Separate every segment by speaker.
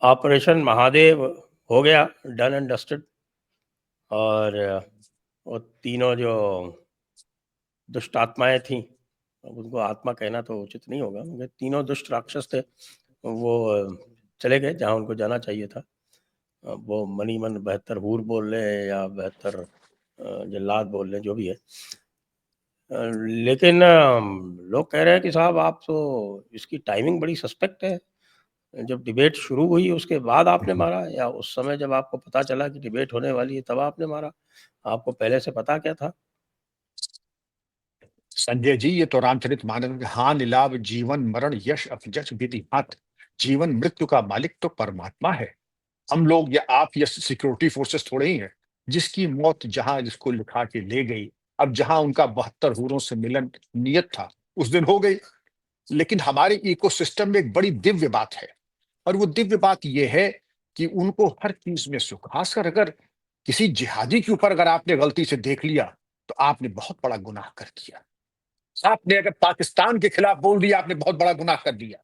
Speaker 1: Operation Mahadev हो गया, done and dusted. और वो तीनों जो दुष्ट आत्माएं थीं, अब उनको आत्मा कहना तो उचित नहीं होगा, मगर तीनों दुष्ट राक्षस थे, वो चले गए जहाँ उनको जाना चाहिए था। वो मनी मन 72 हूर बोल रहे हैं या 72 जल्लाद बोल रहे हैं, जो भी है। लेकिन लोग कह रहे हैं कि साहब आप तो, इसकी टाइमिंग बड़ी सस्पेक्ट है। जब डिबेट शुरू हुई उसके बाद आपने मारा, या उस समय जब आपको पता चला कि डिबेट होने वाली है तब आपने मारा? आपको पहले से पता क्या था?
Speaker 2: संजय जी, ये तो रामचरितमानस में हानि लाभ जीवन मरण यश अपजश विधि हाथ, जीवन मृत्यु का मालिक तो परमात्मा है। हम लोग या आप या सिक्योरिटी फोर्सेस थोड़े ही हैं जिसकी मौत जहां जिसको लिखा के ले गई। अब जहां उनका 72 हूरों से मिलन नियत था उस दिन हो गई। लेकिन हमारे इकोसिस्टम में एक बड़ी दिव्य बात है, और वो दिव्य बात यह है कि उनको हर चीज में सुख। खासकर अगर किसी जिहादी के ऊपर अगर आपने गलती से देख लिया तो आपने बहुत बड़ा गुनाह कर दिया। आपने अगर पाकिस्तान के खिलाफ बोल दिया आपने बहुत बड़ा गुनाह कर दिया।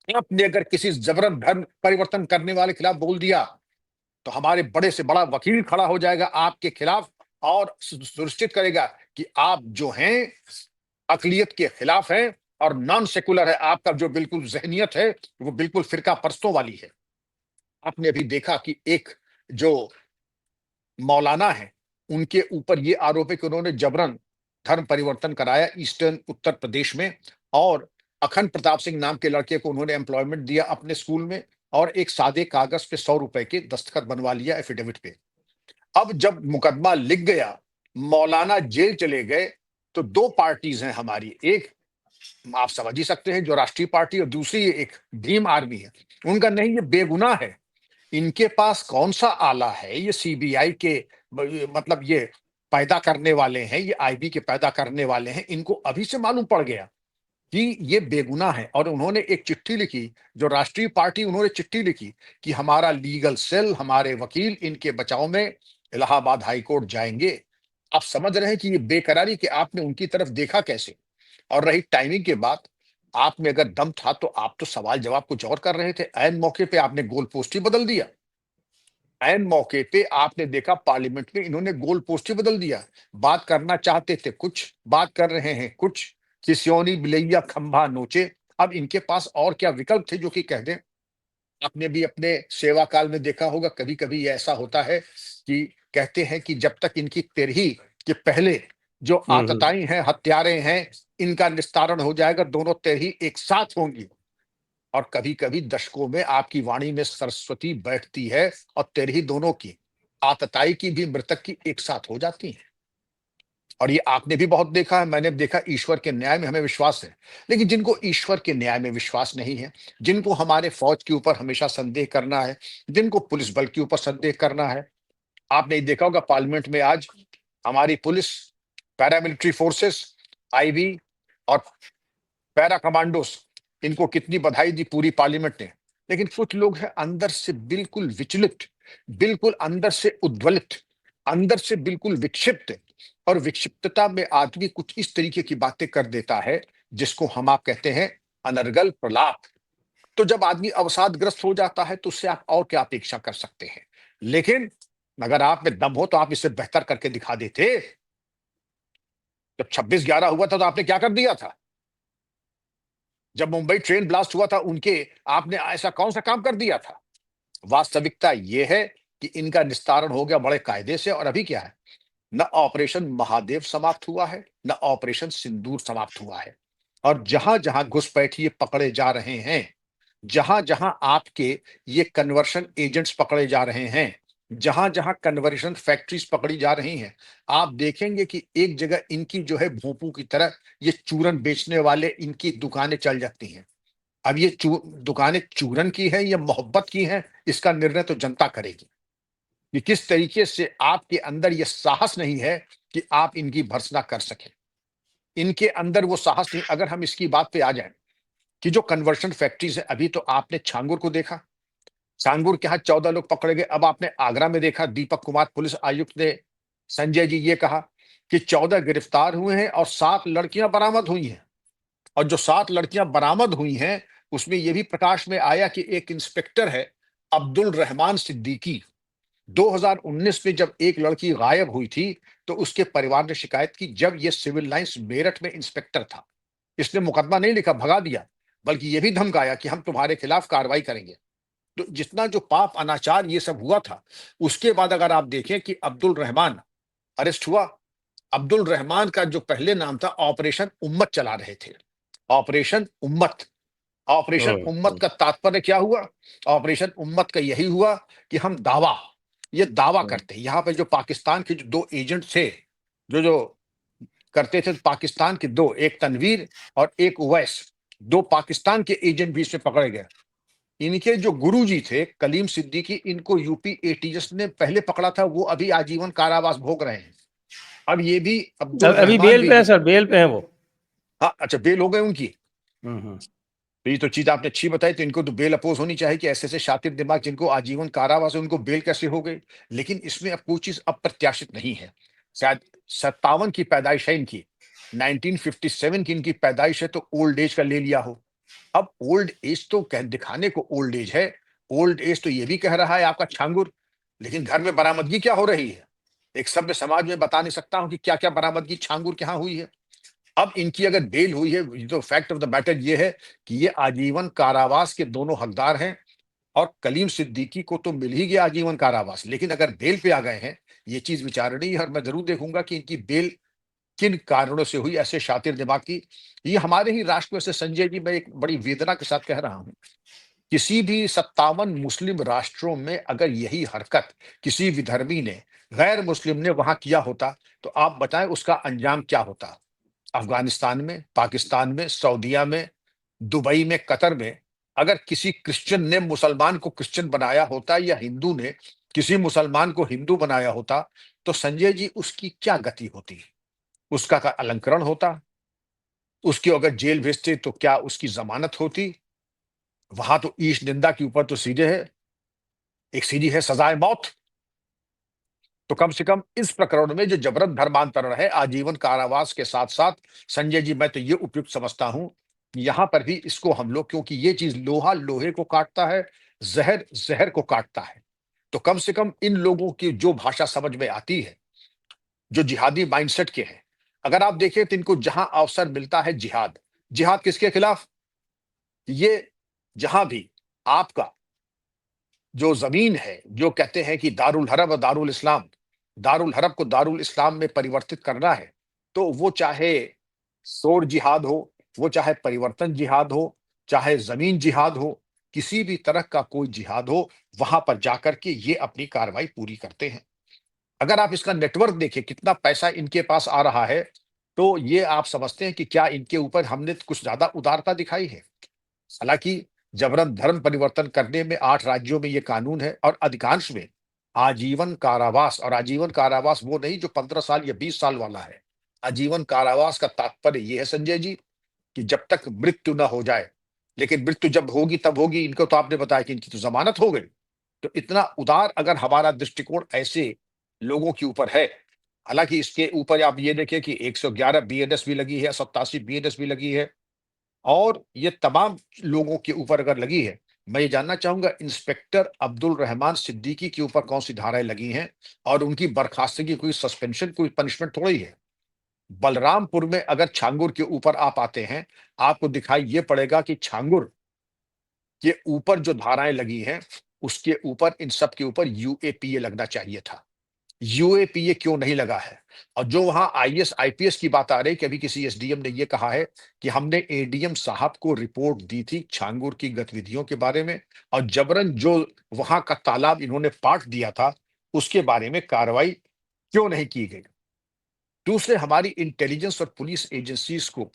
Speaker 2: आपने अगर किसी जबरन धर्म परिवर्तन करने वाले खिलाफ बोल दिया तो हमारे बड़े से बड़ा वकील खड़ा हो जाएगा आपके खिलाफ और सुनिश्चित करेगा कि आप जो हैं अकलियत के खिलाफ हैं और नॉन सेकुलर है। आपका जो बिल्कुल जहनियत है वो बिल्कुल फिरका परस्तों वाली है। आपने अभी देखा कि एक जो मौलाना है उनके ऊपर ये आरोप है कि उन्होंने जबरन धर्म परिवर्तन कराया ईस्टर्न उत्तर प्रदेश में, और अखंड प्रताप सिंह नाम के लड़के को उन्होंने एम्प्लॉयमेंट दिया अपने स्कूल में, और एक सादे कागज पे 100 रुपए के दस्तखत बनवा लिया एफिडेविट पे। अब जब मुकदमा लिख गया, मौलाना जेल चले गए, तो दो पार्टीज हैं हमारी, एक आप समझ ही सकते हैं जो राष्ट्रीय पार्टी, और दूसरी एक भीम आर्मी है। उनका नहीं, ये बेगुनाह है, इनके पास कौन सा आला है, ये सीबीआई के मतलब ये पैदा करने वाले हैं, ये आईबी के पैदा करने वाले हैं। इनको अभी से मालूम पड़ गया कि ये बेगुनाह है, और उन्होंने एक चिट्ठी लिखी, जो राष्ट्रीय पार्टी उन्होंने चिट्ठी लिखी कि हमारा लीगल सेल, हमारे वकील इनके बचाव में इलाहाबाद हाईकोर्ट जाएंगे। आप समझ रहे हैं कि ये बेकरारी कि आपने उनकी तरफ देखा कैसे। और रही टाइमिंग की बात, आप में अगर दम था तो आप तो सवाल जवाब कुछ और कर रहे थे, ऐन मौके पे आपने गोल पोस्ट ही बदल दिया। ऐन मौके पे आपने देखा पार्लियामेंट में इन्होंने गोल पोस्ट ही बदल दिया। बात करना चाहते थे कुछ, बात कर रहे हैं कुछ, किस्योनी बिलैया खंभा नोचे। अब इनके पास और क्या विकल्प थे जो कि कह दें। आपने भी अपने सेवा काल में देखा होगा, कभी कभी ऐसा होता है कि कहते हैं कि जब तक इनकी तिरही के पहले जो आतताई हैं, हत्यारे हैं, इनका निस्तारण हो जाएगा, दोनों तिरही एक साथ होंगी। और कभी कभी दशकों में आपकी वाणी में सरस्वती बैठती है, और तिरही दोनों की, आतताई की भी मृतक की एक साथ हो जाती है। और ये आपने भी बहुत देखा है, मैंने देखा। ईश्वर के न्याय में हमें विश्वास है, लेकिन जिनको ईश्वर के न्याय में विश्वास नहीं है, जिनको हमारे फौज के ऊपर हमेशा संदेह करना है, जिनको पुलिस बल के ऊपर संदेह करना है। आपने देखा होगा पार्लियामेंट में आज हमारी पुलिस, पैरामिलिट्री फोर्सेस, आईबी और पैरा कमांडोस, इनको कितनी बधाई दी पूरी पार्लियामेंट ने। लेकिन कुछ लोग हैं अंदर से बिल्कुल विचलित, बिल्कुल अंदर से उद्वलित, अंदर से बिल्कुल विक्षिप्त, और विक्षिप्तता में आदमी कुछ इस तरीके की बातें कर देता है जिसको हम आप कहते हैं अनर्गल प्रलाप। तो जब आदमी अवसादग्रस्त हो जाता है तो उससे आप और क्या अपेक्षा कर सकते हैं। लेकिन अगर आप में दम हो तो आप इससे बेहतर करके दिखा देते। जब 26/11 हुआ था तो आपने क्या कर दिया था। जब मुंबई ट्रेन ब्लास्ट हुआ था उनके, आपने ऐसा कौन सा काम कर दिया था। वास्तविकता यह है कि इनका निस्तारण हो गया बड़े कायदे से, और अभी क्या है, न ऑपरेशन महादेव समाप्त हुआ है, न ऑपरेशन सिंदूर समाप्त हुआ है। और जहां जहां घुसपैठिए पकड़े जा रहे हैं, जहां जहां आपके ये कन्वर्शन एजेंट्स पकड़े जा रहे हैं, जहां जहां कन्वर्शन फैक्ट्रीज पकड़ी जा रही हैं, आप देखेंगे कि एक जगह इनकी जो है भोंपू की तरह ये चूरन बेचने वाले इनकी दुकानें चल जाती हैं। अब ये दुकानें चूरन की है या मोहब्बत की हैं, इसका निर्णय तो जनता करेगी कि किस तरीके से आपके अंदर ये साहस नहीं है कि आप इनकी भर्त्सना कर सकें। इनके अंदर वो साहस नहीं। अगर हम इसकी बात पे आ जाए कि जो कन्वर्शन फैक्ट्रीज है, अभी तो आपने छांगुर को देखा, छांगुर के यहाँ 14 लोग पकड़े गए। अब आपने आगरा में देखा, दीपक कुमार पुलिस आयुक्त ने, संजय जी, ये कहा कि 14 गिरफ्तार हुए हैं और 7 लड़कियां बरामद हुई हैं। और जो 7 लड़कियां बरामद हुई हैं उसमें ये भी प्रकाश में आया कि एक इंस्पेक्टर है अब्दुल रहमान सिद्दीकी, 2019 में जब एक लड़की गायब हुई थी, तो उसके परिवार ने शिकायत की। जब ये सिविल लाइंस मेरठ में इंस्पेक्टर था, इसने मुकदमा नहीं लिखा, भगा दिया, बल्कि ये भी धमकाया कि हम तुम्हारे खिलाफ कार्रवाई करेंगे। तो जितना जो पाप अनाचार ये सब हुआ था, उसके बाद अगर आप देखें कि अब्दुल रहमान अरेस्ट हुआ। अब्दुल रहमान का जो पहले नाम था ऑपरेशन उम्मत चला रहे थे, ऑपरेशन उम्मत। ऑपरेशन
Speaker 1: हम्म,
Speaker 2: उम्मत का तात्पर्य क्या हुआ? ऑपरेशन उम्मत का यही हुआ कि हम ये दावा
Speaker 1: हम्म,
Speaker 2: करते हैं। यहाँ पे जो पाकिस्तान के जो दो एजेंट थे, जो जो करते थे, पाकिस्तान के दो, एक तनवीर और एक उवैस, दो पाकिस्तान के एजेंट भी इसमें पकड़े गए। इनके जो गुरुजी थे कलीम सिद्दीकी, इनको यूपी एटीएस ने पहले पकड़ा था, वो अभी आजीवन कारावास भोग रहे हैं। अब ये भी अब्दुल
Speaker 1: अभी
Speaker 2: रहमान
Speaker 1: बेल
Speaker 2: भी
Speaker 1: पे है सर, बेल पे है वो।
Speaker 2: हाँ, अच्छा, बेल हो गए उनकी।
Speaker 1: हम्म।
Speaker 2: तो ये तो चीज आपने अच्छी बताई, तो इनको तो बेल अपोज होनी चाहिए कि ऐसे ऐसे शातिर दिमाग जिनको आजीवन कारावास है, उनको बेल कैसे हो गई? लेकिन इसमें अब कोई चीज अप्रत्याशित नहीं है। शायद 57 की पैदाइश है इनकी, 1957 की इनकी पैदाइश है, तो ओल्ड एज का ले लिया हो। अब ओल्ड एज तो दिखाने को ओल्ड एज है, ओल्ड एज तो ये भी कह रहा है आपका छांगुर, लेकिन घर में बरामदगी क्या हो रही है? एक सभ्य समाज में बता नहीं सकता हूं कि क्या क्या बरामदगी छांगुर के यहाँ हुई है। अब इनकी अगर बेल हुई है, ये तो फैक्ट ऑफ द मैटर ये है कि ये आजीवन कारावास के दोनों हकदार हैं। और कलीम सिद्दीकी को तो मिल ही गया आजीवन कारावास, लेकिन अगर बेल पे आ गए हैं, ये चीज विचारणीय है। और मैं जरूर देखूंगा कि इनकी बेल किन कारणों से हुई, ऐसे शातिर दिमाग की। ये हमारे ही राष्ट्र में से, संजय जी, मैं एक बड़ी वेदना के साथ कह रहा हूं, किसी भी 57 मुस्लिम राष्ट्रों में अगर यही हरकत किसी विधर्मी ने, गैर मुस्लिम ने वहां किया होता, तो आप बताएं उसका अंजाम क्या होता? अफगानिस्तान में, पाकिस्तान में, सऊदीया में, दुबई में, कतर में, अगर किसी क्रिश्चियन ने मुसलमान को क्रिश्चियन बनाया होता, या हिंदू ने किसी मुसलमान को हिंदू बनाया होता, तो संजय जी उसकी क्या गति होती? उसका का अलंकरण होता? उसकी अगर जेल भेजते तो क्या उसकी जमानत होती? वहां तो ईश निंदा के ऊपर तो सीधे है, एक सीधी है सजाए मौत। तो कम से कम इस प्रकरण में जो जबरन धर्मांतरण है, आजीवन कारावास के साथ साथ, संजय जी, मैं तो ये उपयुक्त समझता हूं, यहां पर भी इसको हम लोग, क्योंकि ये चीज लोहा लोहे को काटता है, जहर जहर को काटता है। तो कम से कम इन लोगों की जो भाषा समझ में आती है, जो जिहादी माइंडसेट के हैं, अगर आप देखें तो इनको जहां अवसर मिलता है जिहाद, जिहाद किसके खिलाफ? ये जहां भी आपका जो जमीन है, जो कहते हैं कि दारुल हरब और दारुल इस्लाम, दारुल हरब को दारुल इस्लाम में परिवर्तित करना है, तो वो चाहे शोर जिहाद हो, वो चाहे परिवर्तन जिहाद हो, चाहे जमीन जिहाद हो, किसी भी तरह का कोई जिहाद हो, वहां पर जाकर के ये अपनी कार्रवाई पूरी करते हैं। अगर आप इसका नेटवर्क देखें, कितना पैसा इनके पास आ रहा है, तो ये आप समझते हैं कि क्या इनके ऊपर हमने कुछ ज्यादा उदारता दिखाई है? हालांकि जबरन धर्म परिवर्तन करने में 8 राज्यों में ये कानून है, और अधिकांश में आजीवन कारावास। और आजीवन कारावास वो नहीं जो 15 साल या 20 साल वाला है। आजीवन कारावास का तात्पर्य ये है संजय जी, कि जब तक मृत्यु न हो जाए। लेकिन मृत्यु जब होगी तब होगी, इनको तो आपने बताया कि इनकी तो जमानत हो गई। तो इतना उदार अगर हमारा दृष्टिकोण ऐसे लोगों के ऊपर है, हालांकि इसके ऊपर आप ये देखिए कि 111 बीएनएस भी लगी है, 87 बीएनएस भी लगी है, और ये तमाम लोगों के ऊपर अगर लगी है, मैं ये जानना चाहूंगा इंस्पेक्टर अब्दुल रहमान सिद्दीकी के ऊपर कौन सी धाराएं लगी हैं, और उनकी बर्खास्तगी, कोई सस्पेंशन, कोई पनिशमेंट थोड़ी है। बलरामपुर में अगर छांगुर के ऊपर आप आते हैं, आपको दिखाई ये पड़ेगा कि छांगुर के ऊपर जो धाराएं लगी हैं, उसके ऊपर, इन सब के ऊपर यूएपीए लगना चाहिए था। यूएपीए क्यों नहीं लगा है? और जो वहां आईएएस आईपीएस की बात आ रही है कि अभी किसी एसडीएम ने ये कहा है कि हमने एडीएम साहब को रिपोर्ट दी थी छांगुर की गतिविधियों के बारे में, और जबरन जो वहां का तालाब इन्होंने पाट दिया था, उसके बारे में कार्रवाई क्यों नहीं की गई? दूसरे, हमारी इंटेलिजेंस और पुलिस एजेंसीज को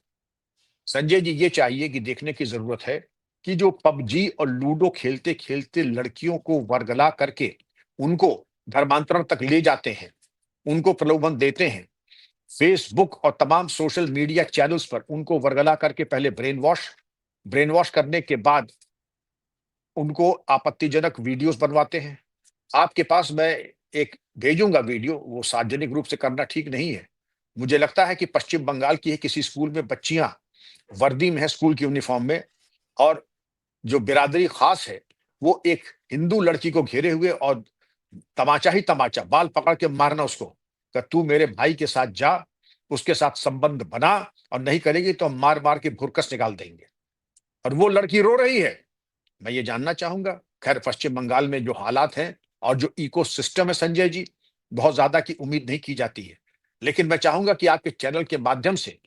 Speaker 2: संजय जी ये चाहिए कि देखने की जरूरत है कि जो पबजी और लूडो खेलते खेलते लड़कियों को वर्गला करके उनको धर्मांतरण तक ले जाते हैं, उनको प्रलोभन देते हैं, फेसबुक और तमाम सोशल मीडिया चैनल्स पर उनको वर्गला करके पहले ब्रेन वॉश करने के बाद उनको आपत्तिजनक वीडियोस बनवाते हैं। आपके पास मैं एक भेजूंगा वीडियो, वो सार्वजनिक रूप से करना ठीक नहीं है। मुझे लगता है कि पश्चिम बंगाल की किसी स्कूल में बच्चियां वर्दी में है, स्कूल की यूनिफॉर्म में, और जो बिरादरी खास है वो एक हिंदू लड़की को घेरे हुए और तमाचा ही तमाचा, बाल पकड़ के मारना उसको, कि तू मेरे भाई के साथ जा, उसके साथ संबंध बना, और नहीं करेगी तो हम मार मार के भुरकस निकाल देंगे। और वो लड़की रो रही है। मैं ये जानना चाहूंगा, खैर पश्चिम बंगाल में जो हालात हैं और जो इको सिस्टम है संजय जी, बहुत ज्यादा की उम्मीद नहीं की जाती है, लेकिन मैं चाहूंगा कि आपके चैनल के माध्यम से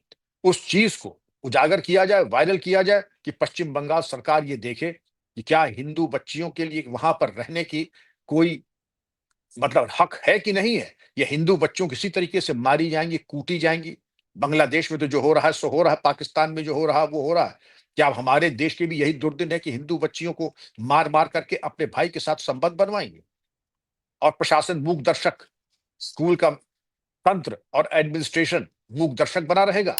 Speaker 2: उस चीज को उजागर किया जाए, वायरल किया जाए, कि पश्चिम बंगाल सरकार ये देखे कि क्या हिंदू बच्चियों के लिए वहां पर रहने की कोई मतलब हक है कि नहीं है, या हिंदू बच्चों किसी तरीके से मारी जाएंगी, कूटी जाएंगी। बांग्लादेश में तो जो हो रहा है सो हो रहा है, पाकिस्तान में जो हो रहा है वो हो रहा है। क्या अब हमारे देश के भी यही दुर्दिन है कि हिंदू बच्चियों को मार मार करके अपने भाई के साथ संबंध बनवाएंगे, और प्रशासन मूक दर्शक, स्कूल का तंत्र और एडमिनिस्ट्रेशन मूक दर्शक बना रहेगा?